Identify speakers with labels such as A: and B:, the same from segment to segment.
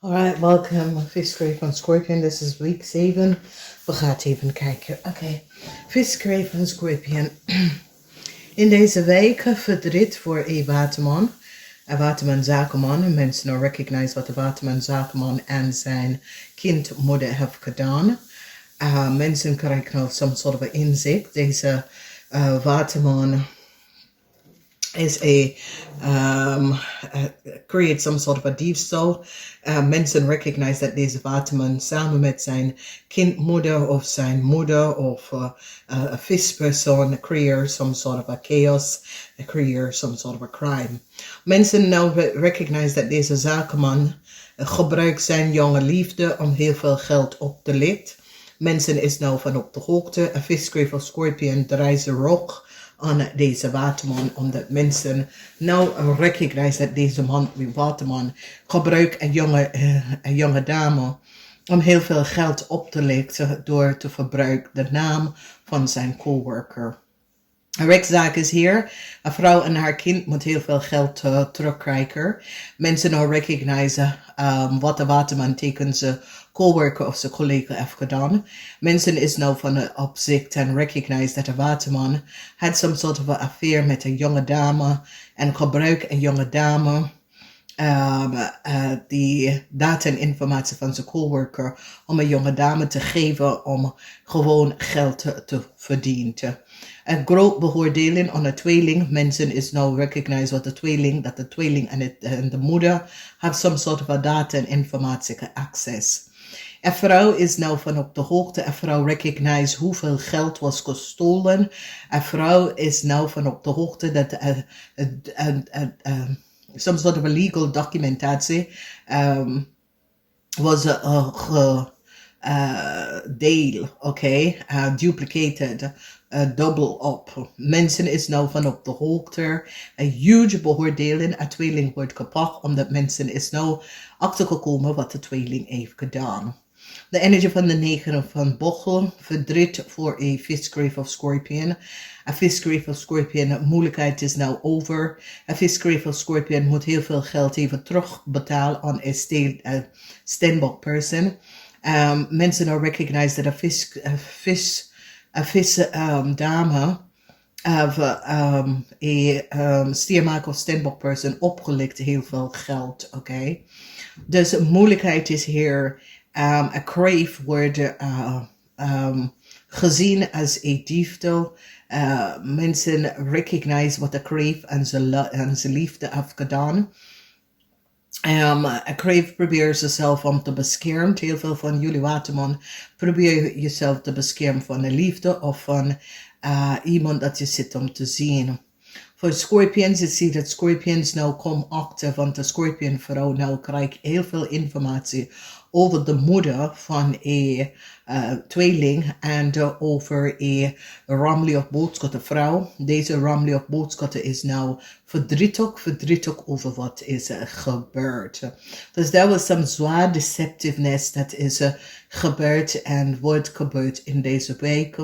A: Alright, welcome Viscraven Scorpion. This is week 7. We gaan even kijken. Oké, Viscraven Scorpion. In deze week verdriet voor een waterman. Een waterman zakenman. Mensen nou recognize wat de waterman zakenman en zijn kindmoeder heeft gedaan. Mensen krijgen nou some sort of inzicht. Deze waterman is create some sort of a diefstal. Mensen recognize dat deze waterman samen met zijn kindmoeder of zijn moeder of a vispersoon create some sort of a chaos, create some sort of a crime. Mensen now recognize dat deze zakenman gebruikt zijn jonge liefde om heel veel geld op te lichten. Mensen is nou van op de hoogte. Een viscraven of scorpion draait de rug aan deze waterman, omdat mensen nou recognize dat deze waterman gebruikt een jonge dame om heel veel geld op te lichten door te gebruiken de naam van zijn coworker. Een rechtszaak is hier. Een vrouw en haar kind moet heel veel geld terugkrijgen. Mensen nou recognize wat de waterman tegen zijn coworker of zijn collega heeft gedaan. Mensen is nou van de opzicht en recognize dat de waterman had some sort of affair met een jonge dame en gebruikt een jonge dame die data en informatie van zijn coworker om een jonge dame te geven om gewoon geld te verdienen. Een groot beoordeling aan de tweeling. Mensen is nou recognize wat de tweeling en de moeder have some sort of data en informatie access. Een vrouw is nou van op de hoogte. Een vrouw recognize hoeveel geld was gestolen. Een vrouw is nou van op de hoogte dat some sort of a legal documentatie was duplicated, double up. Mensen is nou van op de hoogte. Een huge beoordeling. Een tweeling wordt gepakt, omdat mensen is nou achtergekomen wat de tweeling heeft gedaan. De energie van de 9 van bochel, verdriet voor een viscraven of scorpion. Een viscraven of scorpion, moeilijkheid is nou over. Een viscraven of scorpion moet heel veel geld even terugbetalen aan een standbox person. Mensen nou recognize dat een vis dame een stiermaker of standbox person opgelicht heel veel geld, oké. Dus de moeilijkheid is hier. A crave wordt gezien als een diefstal. Mensen recognize wat de crave en zijn liefde heeft gedaan. A crave probeert zichzelf om te beschermen. Heel veel van jullie waterman probeer jezelf te beschermen van de liefde of van iemand dat je zit om te zien. Voor scorpions, je ziet dat scorpions nou komen achter, want de scorpion vrouw nou krijgt heel veel informatie over de moeder van een tweeling en over een ramli of boodschatte Deze ramli of boodschatte is nou verdrietig over wat is gebeurd. Dus dat was some zwaar deceptiveness dat is gebeurd en wordt gebeurd in deze week.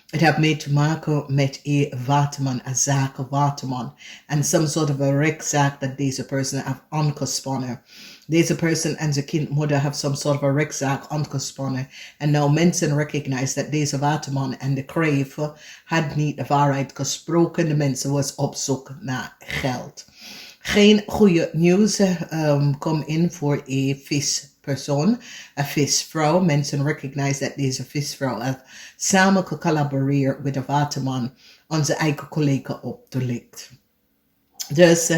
A: Het heeft mee te maken met een waterman, een zakenwaterman. En some sort of a rechtszaak dat deze persoon heeft aangespannen. Deze persoon en zijn kindmoeder have some sort of a rechtszaak aangespannen. En nou mensen recognize dat deze waterman en de crave had niet de waarheid gesproken. De mensen was op zoek naar geld. Geen goede nieuws komt in voor een vispersoon, een visvrouw. Mensen recognize dat deze visvrouw heeft samen gecollaboreerd met de waterman om zijn eigen collega op te lichten. Dus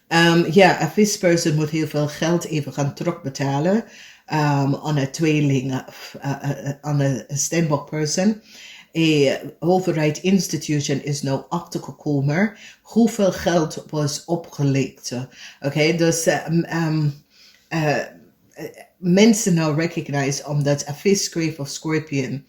A: een vispersoon moet heel veel geld even gaan terugbetalen aan een tweeling, aan een standbox person. Een overheid institution is nou achtergekomen hoeveel geld was opgelicht. Oké, dus mensen nou recognize omdat een viscraven of scorpion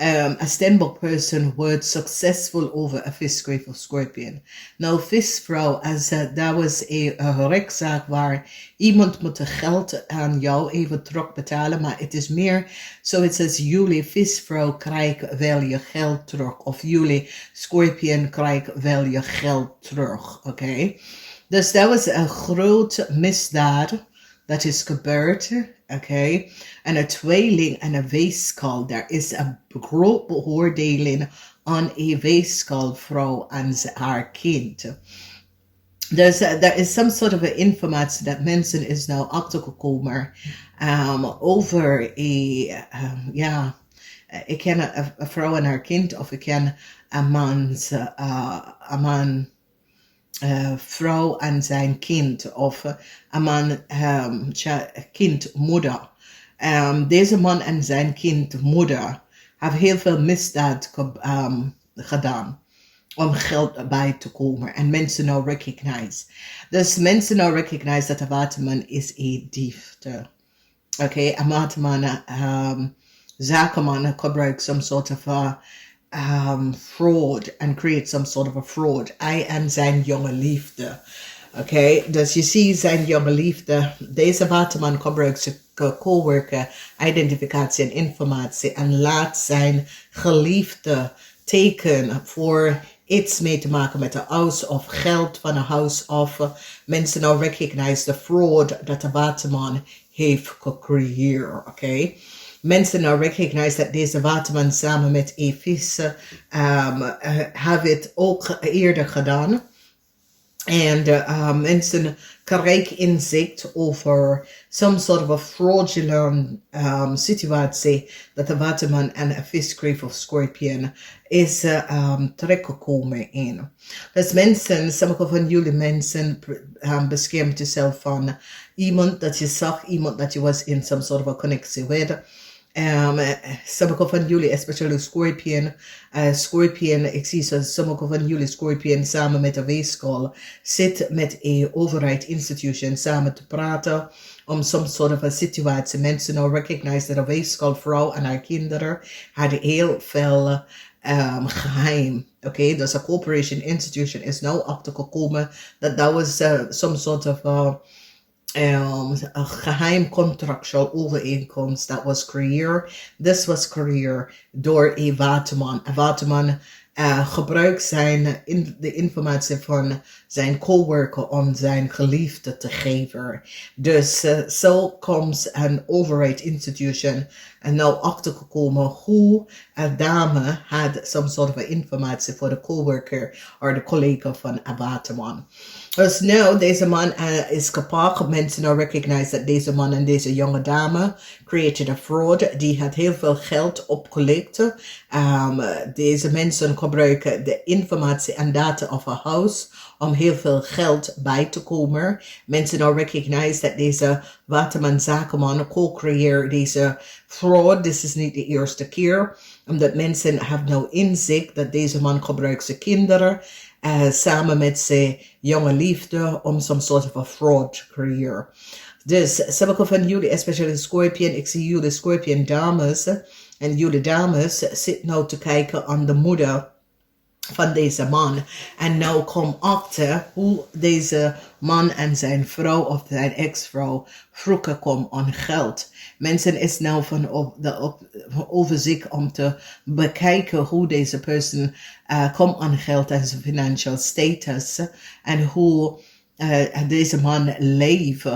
A: a standbox person wordt succesvol over een viscraven of scorpion. Nou, visvrouw, als dat was een rechtszaak waar iemand moet geld aan jou even terugbetalen, maar het is meer zoiets als jullie visvrouw krijgt wel je geld terug, of jullie scorpion krijgt wel je geld terug, oké? Dus dat was een groot misdaad dat is gebeurd. Oké. En een tweeling en een weeskal. Er is een groot beoordeling aan een weeskalvrouw en haar kind. There is some sort of informatie dat mensen is nou achtergekomen over ik ken een vrouw en haar kind, of ik ken een man, vrouw en zijn kind, of een man, kind, moeder. Deze man en zijn kind, moeder, hebben heel veel misdaad gedaan om geld bij te komen. En mensen nou recognize. Dus mensen nou recognize dat de waterman is een dief. Oké, een waterman, zakenman gebruikt some sort of fraud and create some sort of a fraud. Hij en zijn jonge liefde. Oké, dus je ziet zijn jonge liefde. Deze waterman gebruikt zijn coworker identificatie en informatie en laat zijn geliefde teken voor iets mee te maken met de house of geld van een house of mensen nou recognize de fraud dat de waterman heeft gecreëerd. Oké. Mensen nou recognize dat deze waterman samen met een vis hebben het ook eerder gedaan. En mensen krijgen inzicht over some sort of a fraudulent situatie dat de waterman en een vis, KREEFT of Scorpion is terechtgekomen in. Dus mensen, sommige van jullie mensen beschermt jezelf van iemand dat je zag, iemand dat je was in some sort of a connectie with. Sommige van jullie, especially Scorpion, ik zie sommige van jullie Scorpion samen met de weeskal zit met een overheid institution samen te praten om some sort of a situatie. Mensen nou recognize dat de weeskal vrouw en haar kinderen hadden heel veel geheim. Oké, dus een corporation institution is nou achtergekomen dat was some sort of een geheim contractual overeenkomst dat was creëerd. This was creëerd door een waterman. Een waterman gebruikt de informatie van zijn coworker om zijn geliefde te geven. Dus zo komt een overheid institution en nou achtergekomen hoe een dame had some sort of informatie voor de coworker of de collega van een waterman. Dus nu, deze man is gepakt. Mensen nou recognize dat deze man en deze jonge dame created a fraud. Die had heel veel geld opgelegd. Deze mensen gebruiken de informatie en data of a house om heel veel geld bij te komen. Mensen nou recognize dat deze waterman zakenman co-creëert deze fraud. Dit is niet de eerste keer. Omdat mensen hebben nou inzicht dat deze man gebruikt zijn kinderen samen met zijn jonge liefde om some sort of a fraud te creëren. Dus sommige van jullie, especially Scorpion, ik zie jullie Scorpion dames en jullie dames zitten nou te kijken aan de moeder van deze man. En nou kom achter hoe deze man en zijn vrouw of zijn ex-vrouw vroeger komen aan geld. Mensen is nou van overzicht om te bekijken hoe deze persoon komt aan geld en zijn financial status. En hoe deze man leeft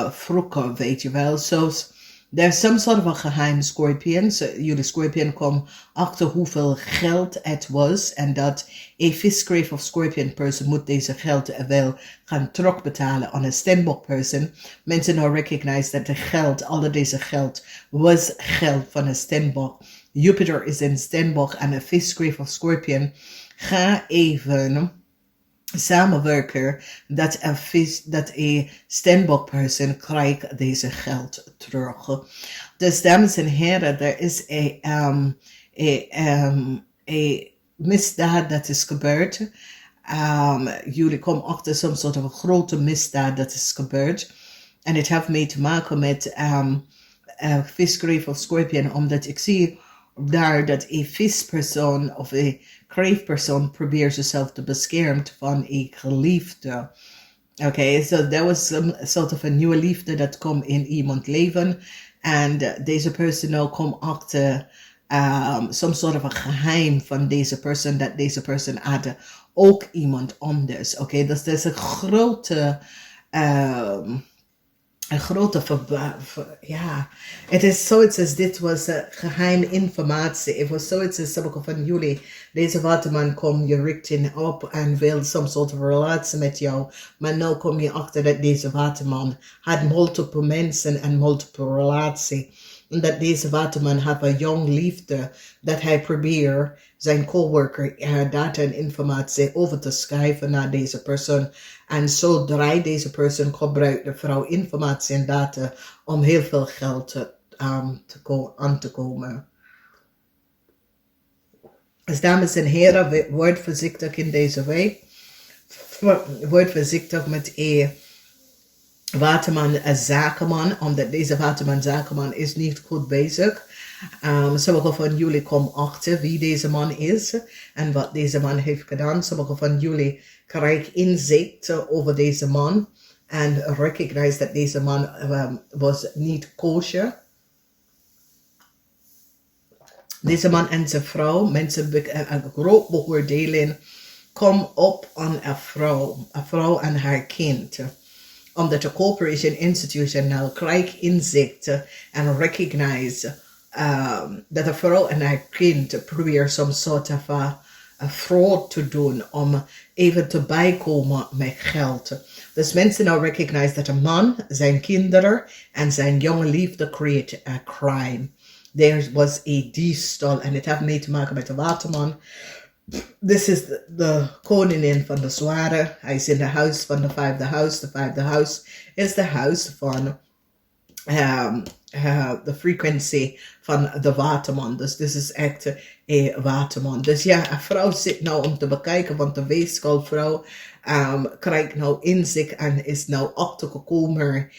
A: vroeger, weet je wel. Zoals there's some sort of a geheim Scorpion. So, jullie Scorpion kom achter hoeveel geld het was. En dat een vis, KREEFT of Scorpion person moet deze geld wel gaan terugbetalen aan een Steenbok person. Mensen nou recognize dat de geld, alle deze geld, was geld van een Steenbok. Jupiter is in Steenbok en een vis, KREEFT of Scorpion. Ga even samenwerken dat een Steenbok person krijgt deze geld terug. Dus dames en heren, er is een misdaad dat is gebeurd. Jullie komen achter some soort van grote misdaad dat is gebeurd. En het heeft mee te maken met vis, KREEFT of Scorpion, omdat ik zie daar dat een vispersoon of een KREEFT-persoon probeert zichzelf te beschermen van een geliefde. Oké, so that was some sort of a nieuwe liefde dat komt in iemand leven. En deze persoon nou komt achter some sort of a geheim van deze persoon, dat deze persoon had ook iemand anders. Oké, dus dat is een grote een grote ja, het is zoiets als dit was geheim informatie. Het was zoiets als sommige van jullie, deze waterman kom je richting op en wil some soort of relatie met jou, maar nu kom je achter dat deze waterman had multiple mensen en multiple relatie. En dat deze waterman had een jong liefde, dat hij probeert zijn coworker data en informatie over te schrijven naar deze persoon. En zo draait deze persoon gebruikt de vrouw informatie en data om heel veel geld aan te komen. Dus dames en heren, word voorzichtig in deze week. Word voorzichtig met een waterman, een zakenman, omdat deze waterman zakenman is niet goed bezig. Sommige van jullie komen achter wie deze man is en wat deze man heeft gedaan. Sommige van jullie krijgen inzicht over deze man en recognize dat deze man was niet kosher. Deze man en zijn vrouw, mensen een groot beoordeling, kom op aan een vrouw en haar kind. Omdat de corporation institution nou krijgt inzicht en recognize dat de vrouw en haar kind probeert some soort of fraud te doen om even te bijkomen met geld. Dus mensen nou recognize dat een man, zijn kinderen en zijn jonge liefde create a crime. There was a diefstal en het heeft mee te maken met de waterman. This is de koningin van de zware. Hij is in de huis van de vijfde huis. De vijfde huis is de huis van de frequentie van de waterman. Dus dit is echt een waterman. Dus ja, een vrouw zit nou om te bekijken, want de weeskaalvrouw krijgt nou inzicht en is nou achtergekomen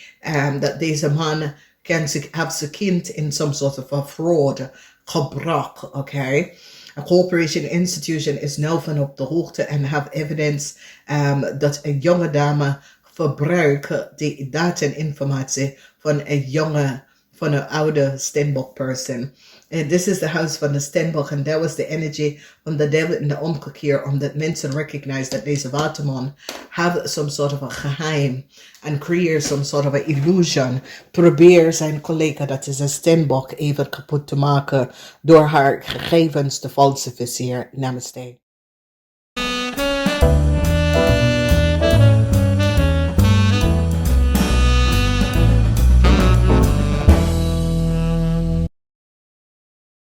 A: dat deze man heeft zijn kind in some sort of fraud gebracht, oké? A corporation institution is nu van op de hoogte en have evidence dat een jonge dame verbruikt die data en informatie van een oude Stenbock person. And this is the house van de Stenbock and that was the energy van de devil in de omgekeer, omdat mensen recognize dat deze waterman have some sort of a geheim and create some sort of a illusion. Probeer zijn collega, dat is een Stenbock, even kapot te maken door haar gegevens te falsificeren. Namaste.